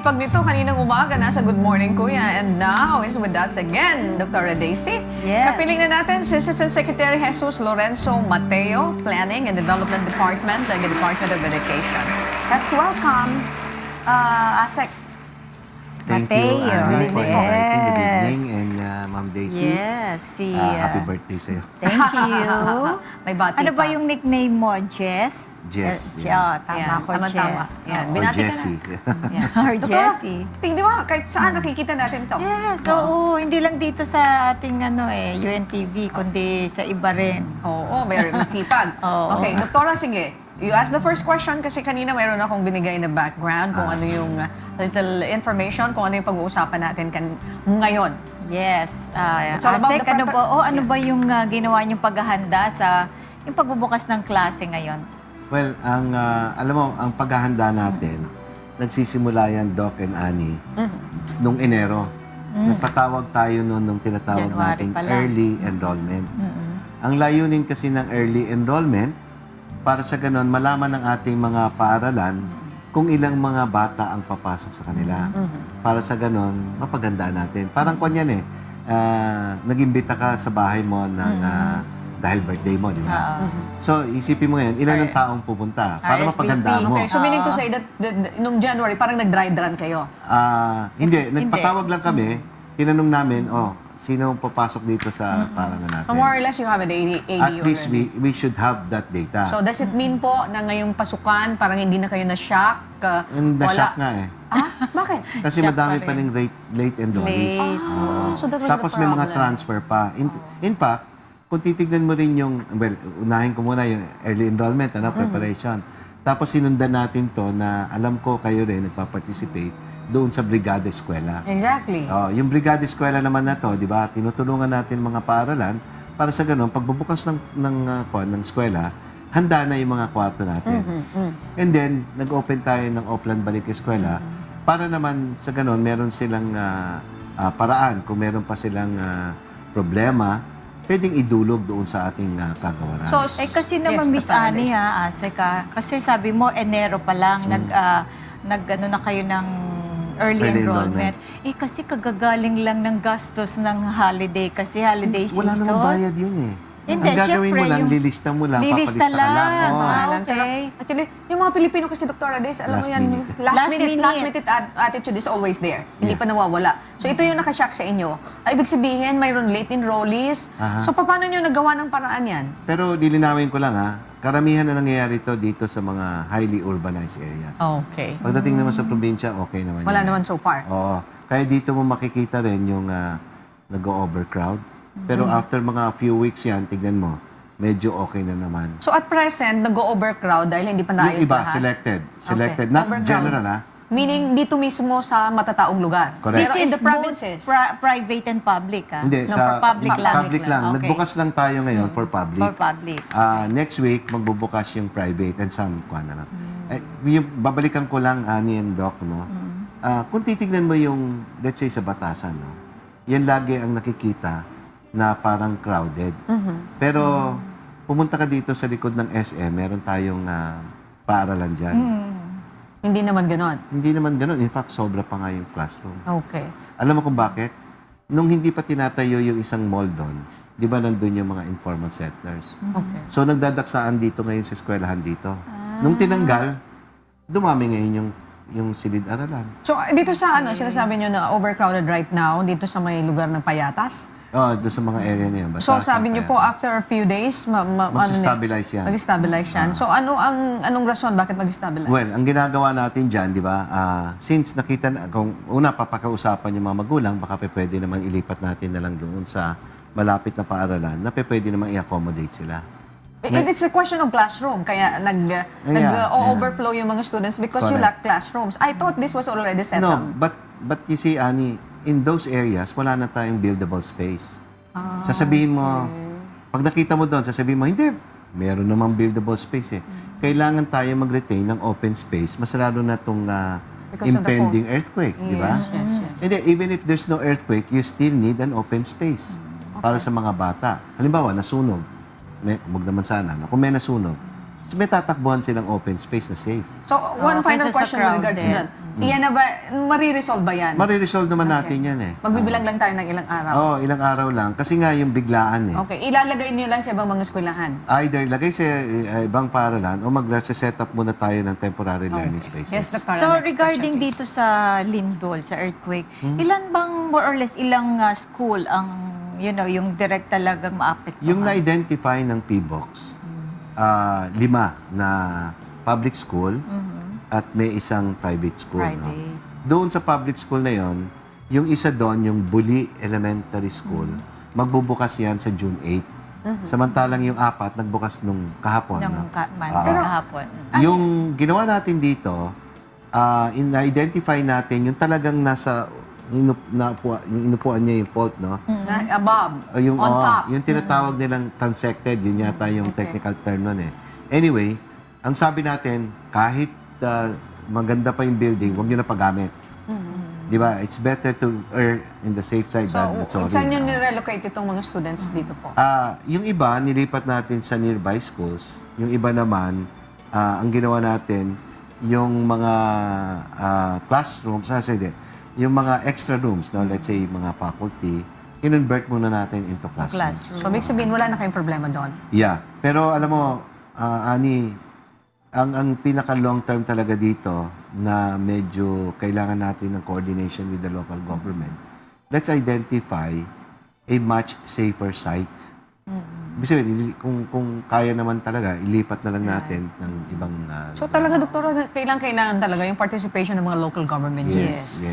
sipag nito kaninang umaga, nasa Good Morning Kuya. And now is with us again, Dr. Daisy. Yes. Kapiling na natin si Assistant Secretary Jesus Lorenzo Mateo, Planning and Development Department ng Department of Education. Let's welcome ASEC. Thank Mateo. you, Annie, for inviting. Good Yes. evening, and Ma'am Daisy. Yes, Happy birthday sa'yo. Thank you. May bati Ano ba pa. yung nickname mo, Jess? Jess, Yeah, tama Yan, ko, tama-tama. Jess. Yan, Or binati ka na. Jessie. Yan. Or Doktora, Jessie. di ba, kahit saan nakikita natin to? Yes, oo. Hindi lang dito sa ating UNTV, kundi sa iba rin. Oo, very masipag. Oo. Okay, Doktora, sige. You ask the first question kasi kanina mayroon akong binigay na background kung ano yung little information, kung ano yung pag-uusapan natin ngayon. Yes. It's all about Asek, the ano ba, ano ba yung ginawa niyong paghahanda sa yung pagbubukas ng klase ngayon? Well, alam mo, ang paghahanda natin, nagsisimula yan, Doc and Annie, nung Enero. Nagpatawag tayo noon nung tinatawag January nating pa lang. early enrollment. Ang layunin kasi ng early enrollment, para sa ganon, malaman ng ating mga paaralan kung ilang mga bata ang papasok sa kanila. Para sa ganon, mapagandaan natin. Parang kanyan nag-imbita ka sa bahay mo ng, dahil birthday mo, di ba? So, isipin mo ngayon, ilan ang taong pupunta para RSVP. mapagandaan mo. Okay, so meaning to say that nung January, parang nag-dry run kayo. Hindi, nagpatawag lang kami, tinanong namin, sino ang papasok dito sa paaralan natin. So more or less, you have an 80 At least already. we should have that data. So does it mean po na ngayong pasukan, parang hindi na kayo na-shock? Na-shock nga eh. Bakit? Kasi Shock madami pa pa ring late enrollees. Late. So that was Tapos the may problem. mga transfer pa. In fact, kung titignan mo rin yung, well, unahin ko muna yung early enrollment, preparation. Tapos sinundan natin to na alam ko kayo rin nagpa-participate doon sa Brigada Eskwela. Exactly. Yung Brigada Eskwela naman na to, di ba, tinutulungan natin mga paaralan para sa ganun, pagbubukas ng eskwela, handa na yung mga kwarto natin. And then, nag-open tayo ng Oplan Balik Eskwela para naman sa ganun, meron silang paraan. Kung meron pa silang problema, pwedeng idulog doon sa ating kagawaran. So, Kasi naman, yes, Miss Dr. Annie, Daisy. Asek, kasi sabi mo, Enero pa lang, nag-ano na kayo ng early Early enrollment. Kasi kagagaling lang ng gastos ng holiday, kasi holiday season. Wala namang bayad yun eh. Hindi, Ang gagawin mo syempre, lang, yung- lilista mo lang, lilista papalista ka lang. lang. Oo. Okay. Actually, yung mga Pilipino kasi, Dr. Days, alam mo Last yan, minute. last minute minute. attitude is always there. Hindi pa nawawala. So ito yung nakashock sa inyo. Ibig sabihin, mayroon late enrollees. So paano nyo nagawa ng paraan yan? Pero lilinawin ko lang karamihan na nangyayari to dito sa mga highly urbanized areas. Okay. Pagdating naman sa probinsya, okay naman Wala yan. naman so far. Oo. Kaya dito mo makikita rin yung nag-overcrowd. Pero after mga few weeks yan, tignan mo, medyo okay na naman. So at present, nag-overcrowd dahil hindi pa naayos Yung iba, lahat? selected. Okay. Not Overcrowd. general, Meaning dito mismo sa matataong lugar. Correct. Pero in This the is provinces. both private and public, Hindi, No, sa for public lang. public lang. Okay. Nagbukas lang tayo ngayon for public. For public. Next week, magbubukas yung private and some kuha na lang. Babalikan ko lang, Annie and Doc, no? Kung titignan mo yung, let's say, sa batasan, no? Yan lagi ang nakikita na parang crowded. Pero, pumunta ka dito sa likod ng SM, meron tayong paaralan dyan. Hindi naman ganon. Hindi naman ganun. In fact, sobra pa nga yung classroom. Okay. Alam mo kung bakit? Nung hindi pa tinatayo yung isang mall doon, di ba nandun yung mga informal settlers? Okay. So, nagdadaksaan dito ngayon sa eskwelahan dito. Nung tinanggal, dumami ngayon yung silid-aralan. So dito sa sinasabi nyo na overcrowded right now, dito sa may lugar ng Payatas. Doon sa mga area na yun. So Batasan, sabi nyo po, Payatas. after a few days, Mag-stabilize yan. Mag-stabilize yan. So anong rason bakit mag-stabilize? Well, ang ginagawa natin dyan, di ba, since nakita na, kung una papakausapan yung mga magulang, baka pwede naman ilipat natin na lang doon sa malapit na paaralan na pwede naman i-accommodate sila. And it's a question of classroom, kaya nag-overflow yung mga students because you lack Correct. classrooms. I thought this was already No, settled. but you see, Annie, in those areas, wala na tayong buildable space. Sasabihin mo, pag nakita mo doon, sasabihin mo, hindi, meron namang buildable space eh. Kailangan tayo mag-retain ng open space, mas lalo na itong Because of the impending earthquake, di ba? Yes. Hindi, even if there's no earthquake, you still need an open space para sa mga bata. Halimbawa, nasunog. Huwag naman sana. Kung may nasunog, So, may tatakbuhan silang open space na safe. So, one final kaysa sa question with regards to crowded. that. Iyan na ba, mariresolve ba yan? Mariresolve naman natin yan eh. Magbibilang lang tayo ng ilang araw. Oo, ilang araw lang. Kasi nga yung biglaan eh. Okay, ilalagay niyo lang sa ibang mga eskwelahan. Either lagay sa ibang paaralan o mag-set up muna tayo ng temporary learning spaces. Yes, Dr. So Next regarding question, please. dito sa Lindol, sa earthquake, ilan bang more or less ilang school ang yung direct talagang maapektuhan? Yung na-identify ng PBOX, 5 na public school at may isang private school. No? Private. Doon sa public school na yon, yung isa doon, yung Buli Elementary School, magbubukas yan sa June 8. Samantalang yung 4, nagbukas nung kahapon. No? Kahapon. Yung ginawa natin dito, in-identify natin yung talagang nasa yung inupuan niya yung fault, no? Above, Yung, on top. yung tinatawag nilang transected, yun yata yung technical term nun eh. Anyway, ang sabi natin, kahit maganda pa yung building, huwag nyo na paggamit. Di ba? It's better to err in the safe side than the sorry. Saan nyo nirelocate itong mga students dito po? Yung iba, nilipat natin sa nearby schools. Yung iba naman, ang ginawa natin, yung mga classrooms, yung mga extra rooms, no? Let's say, mga faculty, in-convert muna natin into classrooms. So, ibig sabihin, wala na kayong problema doon? Yeah. Pero alam mo, Ani, ang pinaka long term talaga dito na medyo kailangan natin ng coordination with the local government, let's identify a much safer site. Ibig sabihin, kung kaya naman talaga, ilipat na lang natin ng ibang... So talaga, Doktora, kailangan talaga yung participation ng mga local government. Yes.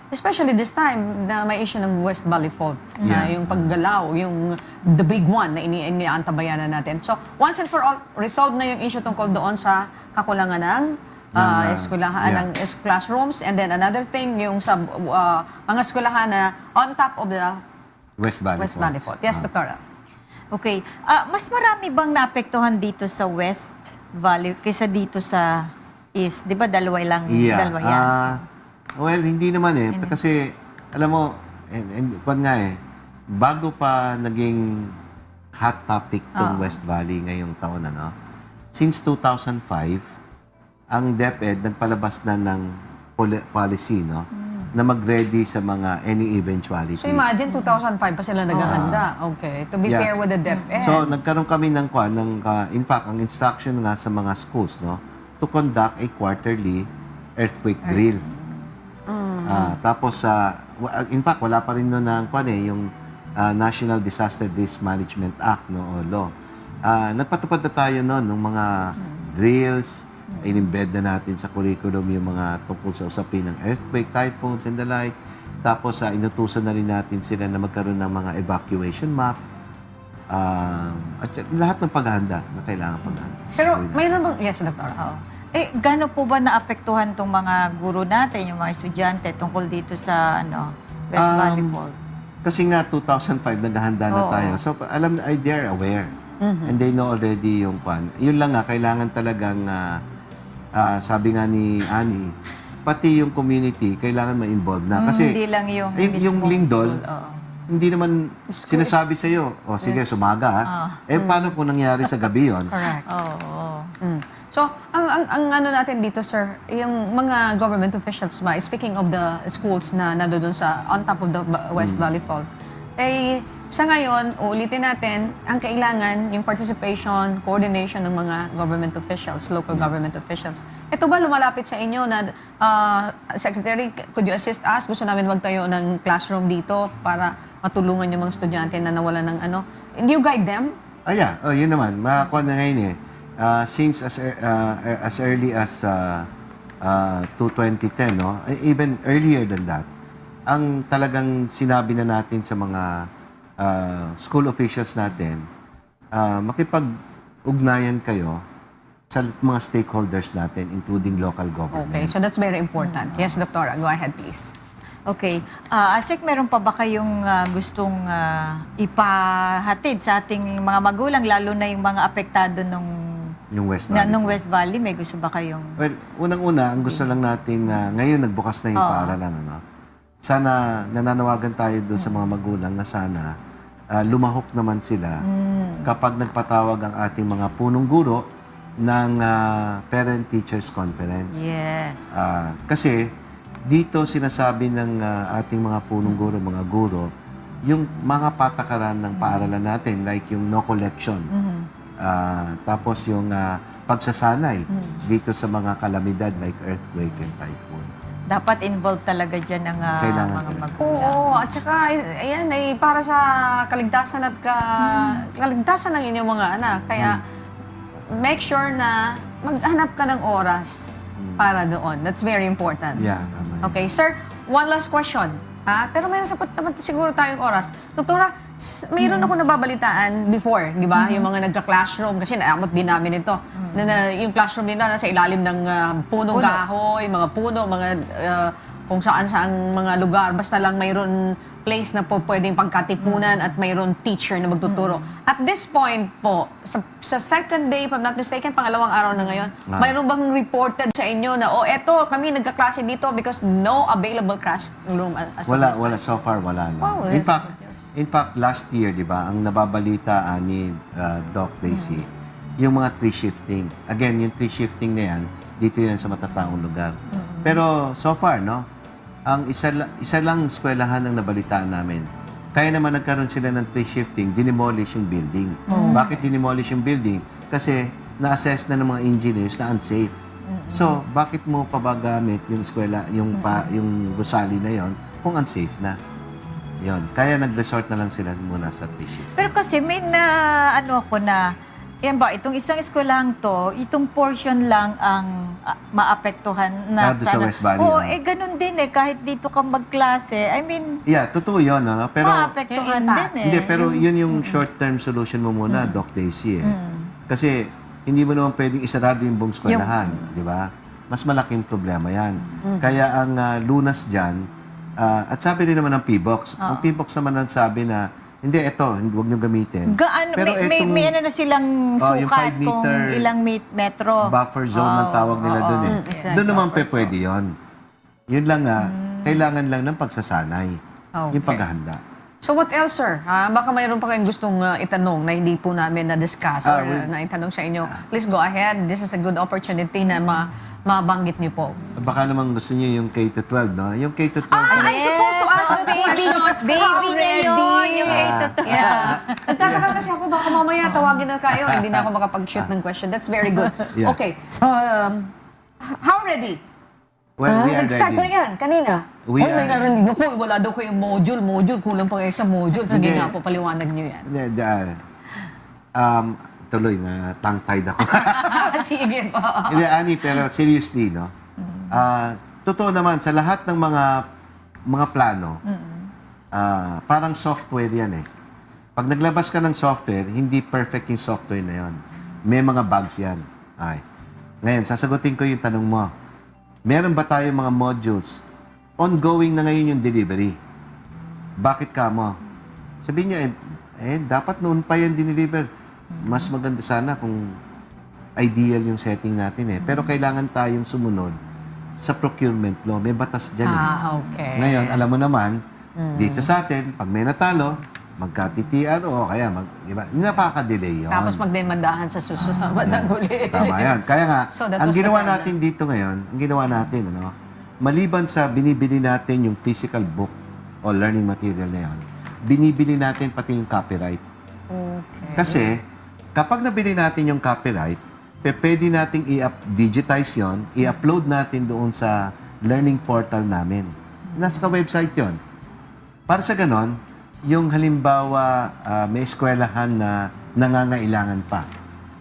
Especially this time na may issue ng West Valley Fault. Na Yeah. yung paggalaw, yung the big one na iniantabayanan natin. So once and for all, resolve na yung issue tungkol doon sa kakulangan ng eskwelahan, ng classrooms. And then another thing, yung sa mga eskwelahan na on top of the West Valley Fault. Yes, Doktora. Okay. Mas marami bang naapektuhan dito sa West Valley kaysa dito sa East? Di ba dalawa lang? Dalawa yan. Well, hindi naman eh. Kasi, alam mo, kwan nga eh, bago pa naging hot topic tong West Valley ngayong taon, since 2005, ang DepEd nagpalabas na ng policy, na mag-ready sa mga any eventualities. So imagine, 2005 pa sila naghahanda. Okay. To be fair with the DepEd. So, nagkaroon kami ng in fact, ang instruction nga sa mga schools, to conduct a quarterly earthquake drill. Tapos, in fact, wala pa rin noon yung National Disaster Risk Management Act, o law. Nagpatupad na tayo noon ng mga drills, in-embed na natin sa curriculum yung mga tungkol sa usapin ng earthquake, typhoons, and the like. Tapos, inutusan na rin natin sila na magkaroon ng mga evacuation map. At lahat ng paghahanda na kailangan paghahanda. Pero mayroon bang... Yes, Doktora. Gano'n po ba naapektuhan tong mga guro natin, yung mga estudyante tungkol dito sa West Valley Fault? Kasi nga 2005 naghahanda na tayo. So they are aware. And they know already yung kwan. Yun lang nga, kailangan talagang sabi nga ni Ani, pati yung community kailangan ma-involve na. Kasi Hindi lang yung yung mismong lindol, school, hindi naman sinasabi sa iyo, sige, sumaga ha. Paano kung nangyari sa gabi yon? Correct. Oo. So, ang ano natin dito, sir, yung mga government officials ba, speaking of the schools na nandoon sa on top of the West Valley Fault, sa ngayon, uulitin natin, ang kailangan, yung participation, coordination ng mga government officials, local government officials. Ito ba lumalapit sa inyo na, Secretary, could you assist us? Gusto namin magtayo ng classroom dito para matulungan yung mga estudyante na nawalan ng ano. And you guide them? Yun naman. Makakuha na ngayon eh. Since as early as 2010, even earlier than that, ang talagang sinabi na natin sa mga school officials natin, makipag-ugnayan kayo sa mga stakeholders natin, including local government. Okay, so that's very important. Yes, Doktora, go ahead please. Okay. Asik, meron pa ba kayong gustong ipahatid sa ating mga magulang, lalo na yung mga apektado Yung West Valley. nung West Valley? May gusto ba kayong... Well, unang-una, ang gusto lang natin na ngayon nagbukas na yung paaralan. Sana nananawagan tayo doon sa mga magulang na sana lumahok naman sila kapag nagpatawag ang ating mga punong guro ng Parent-Teachers Conference. Yes. Kasi dito sinasabi ng ating mga punong guro, mga guro, yung mga patakaran ng paaralan natin, like yung no collection, tapos yung pagsasanay dito sa mga kalamidad like earthquake and typhoon. Dapat involved talaga dyan ng Kailangan mga talaga. magulang. Oo, at saka, ayan, ay para sa kaligtasan at kaligtasan ng inyong mga anak. Kaya, make sure na maghanap ka ng oras para doon. That's very important. Yeah, tama. Okay, sir, one last question. Ha? Pero may sapat naman siguro tayong oras. Doktora, mayroon ako nababalitaan before, di ba? Yung mga nagka-classroom, kasi naamot din namin ito. Yung classroom nila nasa ilalim ng punong kahoy, mga puno, mga kung saan-saan mga lugar. Basta lang mayroon place na po pwedeng pagkatipunan at mayroon teacher na magtuturo. At this point po, sa second day, if I'm not mistaken, pangalawang araw na ngayon, mayroon bang reported sa inyo na, eto, kami nagka-klase dito because no available classroom as of Wala, this wala. time? So far, wala. No? Wow, In fact, last year, di ba, ang nababalita ni Doc Daisy, yung mga tree shifting. Again, yung tree shifting na yan, dito yan sa matataong lugar. Pero so far, no, ang isa lang eskwelahan ang nabalitaan namin. Kaya naman nagkaroon sila ng tree shifting, dinemolish yung building. Bakit dinemolish yung building? Kasi na-assess na ng mga engineers na unsafe. So, bakit mo pa ba gamit yung eskwela, yung gusali na yon kung unsafe na? Yon. Kaya nag-resort na lang sila muna sa tree shifting. Pero kasi may yan ba, itong isang eskwelahan to, itong portion lang ang maapektuhan na Doon sa West Valley, Oo, no? ganun din kahit dito ka magklase. I mean, Yeah, totoo yun. Ano? Pero, maapektuhan yung impact. din hindi, pero yun yung short-term solution mo muna, Doc Daisy. Kasi hindi mo naman pwedeng isarado yung buong eskwelahan. Di ba? Mas malaking problema yan. Kaya ang lunas dyan, at sabi rin naman ng PBOX, ang PBOX naman nagsabi na, hindi, huwag niyong gamitin. Pero may ano na silang yung sukat 5 kung meter ilang metro. buffer zone ng tawag nila doon eh. Exactly. Doon naman pwede yun. Yun lang kailangan lang ng pagsasanay. Okay. Yung paghahanda. So what else, sir? Baka mayroon pa kayong gustong itanong na hindi po namin na-discuss or na itanong sa inyo. Please go ahead. This is a good opportunity na mabanggit niyo po. Baka naman gusto niyo yung K-12, no? Yung K-12. I'm supposed to ask that question. Baby niya yun, yung 8 to 12. Yeah. Nagtataka kasi ako, baka mamaya tawagin na kayo. Hindi na ako makapag-shoot ng question. That's very good. Yeah. Okay. How ready? Well, we are Nag-start na ready. yan, kanina. We may are- narinig ko, wala daw kayong module. Kulang pa kayo sa module. Sige Hindi. nga po, paliwanag niyo yan. Tuloy na tongue-tied ako. Sige po. Hindi, Ani, pero seriously, no? Totoo naman, sa lahat ng mga plano, parang software yan eh. Pag naglabas ka ng software, hindi perfect yung software na yon. May mga bugs yan. Ay. Ngayon, sasagutin ko yung tanong mo. Meron ba tayo mga modules? Ongoing na ngayon yung delivery. Bakit ka mo? Sabihin niya, dapat noon pa yan dineliver. Mas maganda sana kung ideal yung setting natin eh. Pero kailangan tayong sumunod sa procurement law. May batas dyan eh. Okay. Ngayon, alam mo naman, dito sa atin, pag may natalo, magka-TTRO, kaya diba? Napaka-delay yun. Tapos magdemandahan sa susunod na huli. Tama yan. Kaya nga, So that ang was the ginawa problem. natin dito ngayon, maliban sa binibili natin yung physical book o learning material na yun, binibili natin pati yung copyright. Okay. Kasi, kapag nabili natin yung copyright, pwede nating digitize yon, i-upload natin doon sa learning portal namin. Nasa website yon. Para sa ganon, yung halimbawa may eskwelahan na nangangailangan pa,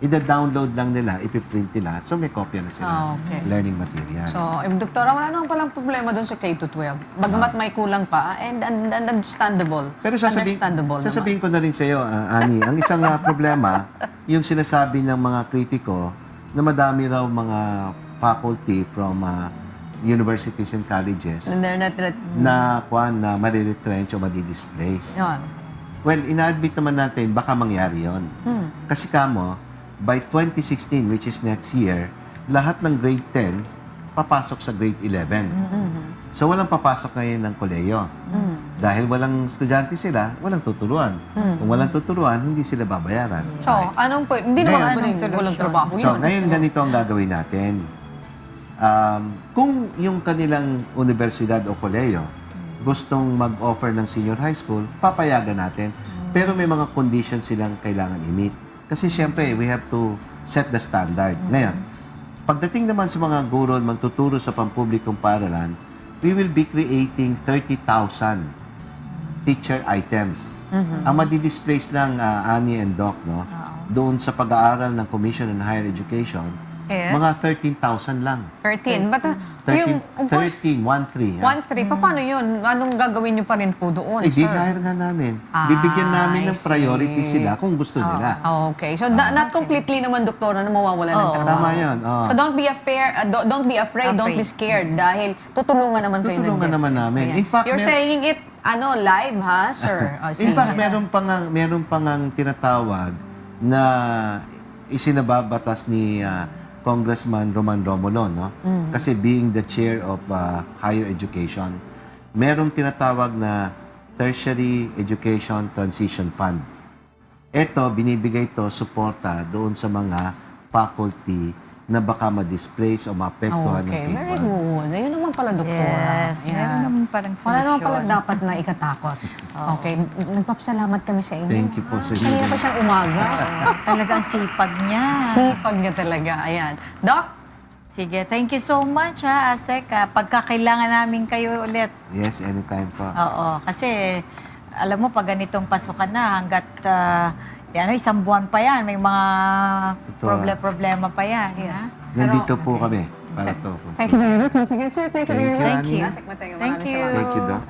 ida-download lang nila, ipiprint nila, so may kopya na sila. Okay. Learning material. So, doktora, wala naman palang problema doon sa K-12. Bagamat may kulang pa, and understandable. Pero Understandable sasabihin ko na rin sa iyo, Ani, ang isang problema, yung sinasabi ng mga kritiko na madami raw mga faculty from universities and colleges naman. na mariretrench o madidisplace. Yun. Well, ina-admit naman natin, baka mangyari yon. Kasi kamo, by 2016, which is next year, lahat ng grade 10, papasok sa grade 11. So walang papasok ngayon ng koleyo. Dahil walang estudyante sila, walang tuturuan. Kung walang tuturuan, hindi sila babayaran. So, anong po? Hindi naman Ngayon, walang trabaho So yun. ngayon ganito ang gagawin natin. Kung yung kanilang universidad o koleyo gustong mag-offer ng senior high school, papayagan natin. Pero may mga conditions silang kailangan i-meet. Kasi syempre, we have to set the standard. Ngayon, pagdating naman sa mga guro magtuturo sa pampublikong paaralan, we will be creating 30,000 teacher items. Ang madi-displace lang, Ani and Doc, no? Doon sa pag-aaral ng Commission on Higher Education, Yes. mga 13,000 lang. 13. But 13, yung, of course, 13, 1-3. 1-3, paano yun? Anong gagawin nyo pa rin po doon, Eh, di sir? hire nga namin. Bibigyan namin ng I see. priority sila kung gusto nila. Okay. So, not completely naman, doktora, na mawawala ng trabaho. Tama yan. Oo. So, don't be afraid, don't be scared. Dahil tutulungan naman kayo. Tutulungan ng- naman namin. Ayan. In fact, You're saying it, live, ha, sir? In fact, meron pang ang tinatawag na isinababatas ni Congressman Roman Romulo, no? Kasi being the chair of higher education, merong tinatawag na Tertiary Education Transition Fund. Ito, binibigay to suporta doon sa mga faculty na baka ma-displace o maapektuhan ng Okay, very K-12. good. Ayun naman pala, doktora. Yes, meron naman parang Wala naman pala solusyon. dapat na ikatakot. Okay, nagpapasalamat kami sa inyo. Thank you po sa inyo. Kanina pa siyang umaga. Talagang sipag niya. Sipag niya talaga. Ayan. Doc, Sige, thank you so much ha, Asek. Pagkakailangan namin kayo ulit. Yes, anytime po. Oo, kasi alam mo, pag ganitong pasukan na, hanggat isang buwan pa yan, may mga Totoo. problema pa yan. yes. Nandito po kami para to. Thank you very much once again, sir. Thank you very much. Thank you, Thank you. Asik Mateo, Thank maraming you. salamat. Thank you, Doc.